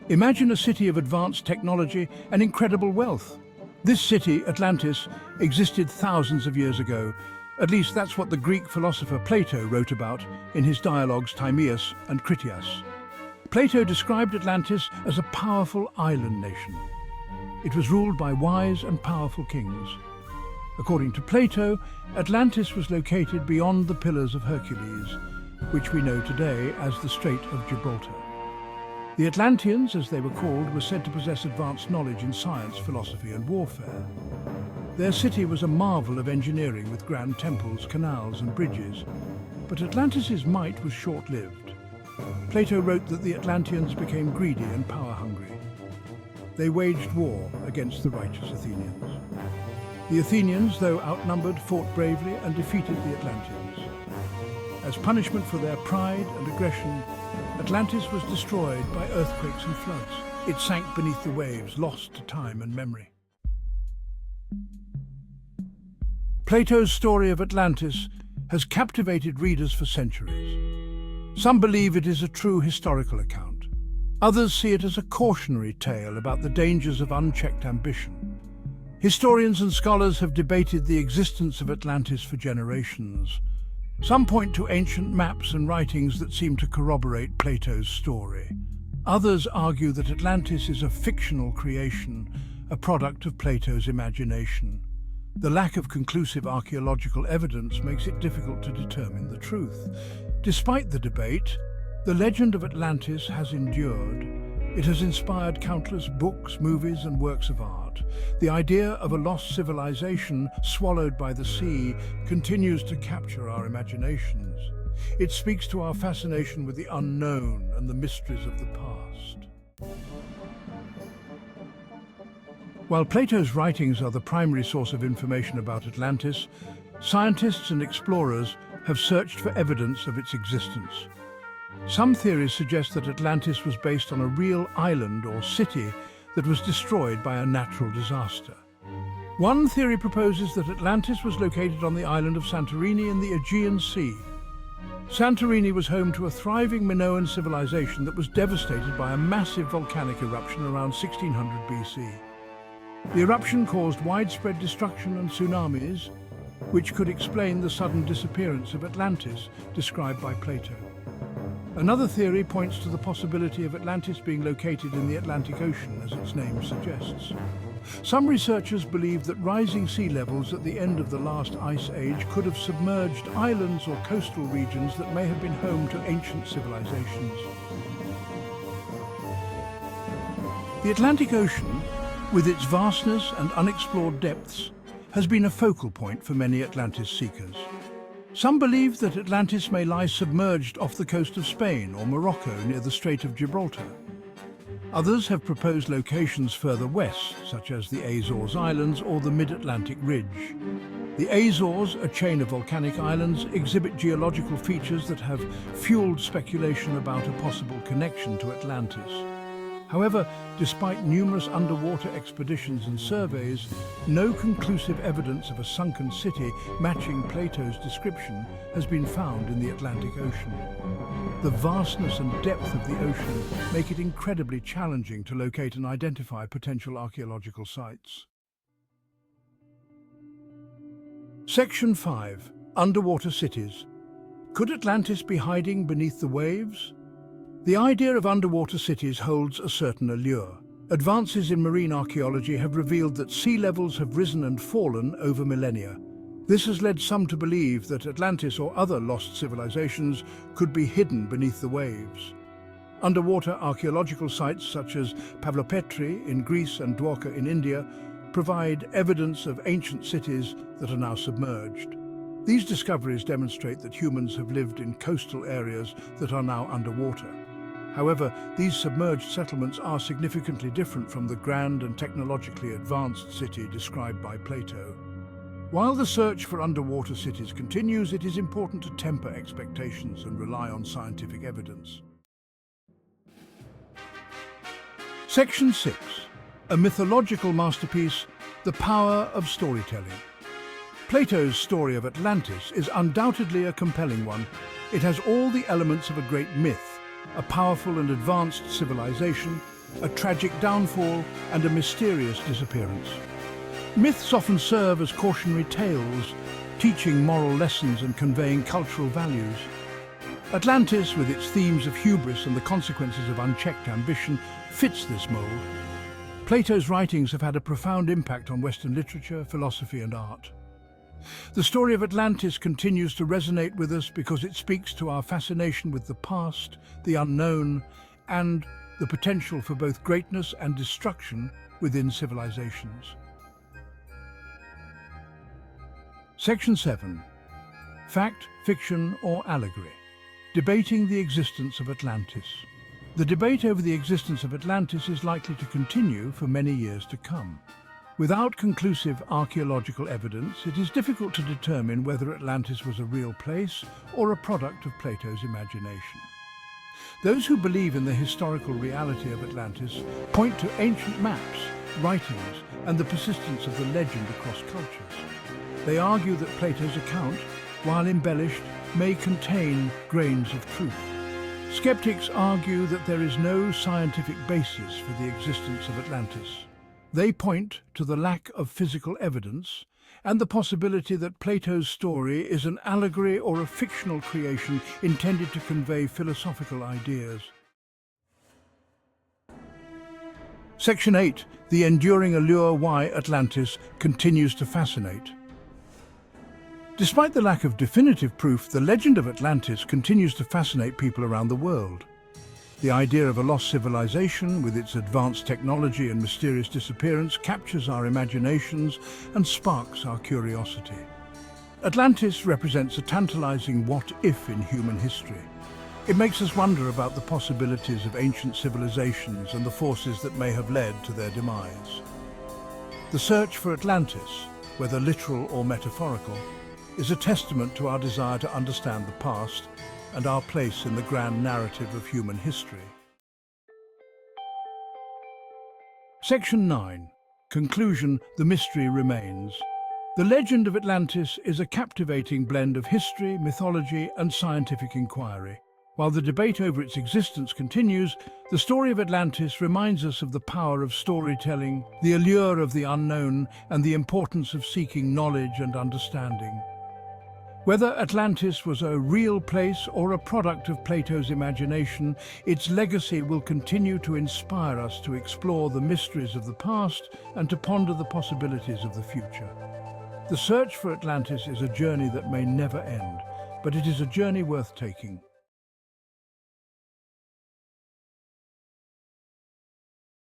Imagine a city of advanced technology and incredible wealth. This city, Atlantis, existed thousands of years ago. At least that's what the Greek philosopher Plato wrote about in his dialogues Timaeus and Critias. Plato described Atlantis as a powerful island nation. It was ruled by wise and powerful kings. According to Plato, Atlantis was located beyond the Pillars of Hercules, which we know today as the Strait of Gibraltar. The Atlanteans, as they were called, were said to possess advanced knowledge in science, philosophy and warfare. Their city was a marvel of engineering with grand temples, canals and bridges. But Atlantis's might was short-lived. Plato wrote that the Atlanteans became greedy and power-hungry. They waged war against the righteous Athenians. The Athenians, though outnumbered, fought bravely and defeated the Atlanteans. As punishment for their pride and aggression, Atlantis was destroyed by earthquakes and floods. It sank beneath the waves, lost to time and memory. Plato's story of Atlantis has captivated readers for centuries. Some believe it is a true historical account. Others see it as a cautionary tale about the dangers of unchecked ambition. Historians and scholars have debated the existence of Atlantis for generations. Some point to ancient maps and writings that seem to corroborate Plato's story. Others argue that Atlantis is a fictional creation, a product of Plato's imagination. The lack of conclusive archaeological evidence makes it difficult to determine the truth. Despite the debate, the legend of Atlantis has endured. It has inspired countless books, movies, and works of art. The idea of a lost civilization swallowed by the sea continues to capture our imaginations. It speaks to our fascination with the unknown and the mysteries of the past. While Plato's writings are the primary source of information about Atlantis, scientists and explorers have searched for evidence of its existence. Some theories suggest that Atlantis was based on a real island or city that was destroyed by a natural disaster. One theory proposes that Atlantis was located on the island of Santorini in the Aegean Sea. Santorini was home to a thriving Minoan civilization that was devastated by a massive volcanic eruption around 1600 BC. The eruption caused widespread destruction and tsunamis, which could explain the sudden disappearance of Atlantis, described by Plato. Another theory points to the possibility of Atlantis being located in the Atlantic Ocean, as its name suggests. Some researchers believe that rising sea levels at the end of the last ice age could have submerged islands or coastal regions that may have been home to ancient civilizations. The Atlantic Ocean, with its vastness and unexplored depths, has been a focal point for many Atlantis seekers. Some believe that Atlantis may lie submerged off the coast of Spain or Morocco near the Strait of Gibraltar. Others have proposed locations further west, such as the Azores Islands or the Mid-Atlantic Ridge. The Azores, a chain of volcanic islands, exhibit geological features that have fueled speculation about a possible connection to Atlantis. However, despite numerous underwater expeditions and surveys, no conclusive evidence of a sunken city matching Plato's description has been found in the Atlantic Ocean. The vastness and depth of the ocean make it incredibly challenging to locate and identify potential archaeological sites. Section 5. Underwater cities. Could Atlantis be hiding beneath the waves? The idea of underwater cities holds a certain allure. Advances in marine archaeology have revealed that sea levels have risen and fallen over millennia. This has led some to believe that Atlantis or other lost civilizations could be hidden beneath the waves. Underwater archaeological sites such as Pavlopetri in Greece and Dwarka in India provide evidence of ancient cities that are now submerged. These discoveries demonstrate that humans have lived in coastal areas that are now underwater. However, these submerged settlements are significantly different from the grand and technologically advanced city described by Plato. While the search for underwater cities continues, it is important to temper expectations and rely on scientific evidence. Section 6. A mythological masterpiece, the power of storytelling. Plato's story of Atlantis is undoubtedly a compelling one. It has all the elements of a great myth, a powerful and advanced civilization, a tragic downfall, and a mysterious disappearance. Myths often serve as cautionary tales, teaching moral lessons and conveying cultural values. Atlantis, with its themes of hubris and the consequences of unchecked ambition, fits this mold. Plato's writings have had a profound impact on Western literature, philosophy, and art. The story of Atlantis continues to resonate with us because it speaks to our fascination with the past, the unknown, and the potential for both greatness and destruction within civilizations. Section 7. Fact, Fiction, or Allegory. Debating the existence of Atlantis. The debate over the existence of Atlantis is likely to continue for many years to come. Without conclusive archaeological evidence, it is difficult to determine whether Atlantis was a real place or a product of Plato's imagination. Those who believe in the historical reality of Atlantis point to ancient maps, writings, and the persistence of the legend across cultures. They argue that Plato's account, while embellished, may contain grains of truth. Skeptics argue that there is no scientific basis for the existence of Atlantis. They point to the lack of physical evidence and the possibility that Plato's story is an allegory or a fictional creation intended to convey philosophical ideas. Section 8. The enduring allure why Atlantis continues to fascinate. Despite the lack of definitive proof, the legend of Atlantis continues to fascinate people around the world. The idea of a lost civilization, with its advanced technology and mysterious disappearance, captures our imaginations and sparks our curiosity. Atlantis represents a tantalizing what-if in human history. It makes us wonder about the possibilities of ancient civilizations and the forces that may have led to their demise. The search for Atlantis, whether literal or metaphorical, is a testament to our desire to understand the past and our place in the grand narrative of human history. Section 9. Conclusion: the mystery remains. The legend of Atlantis is a captivating blend of history, mythology, and scientific inquiry. While the debate over its existence continues, the story of Atlantis reminds us of the power of storytelling, the allure of the unknown, and the importance of seeking knowledge and understanding. Whether Atlantis was a real place or a product of Plato's imagination, its legacy will continue to inspire us to explore the mysteries of the past and to ponder the possibilities of the future. The search for Atlantis is a journey that may never end, but it is a journey worth taking.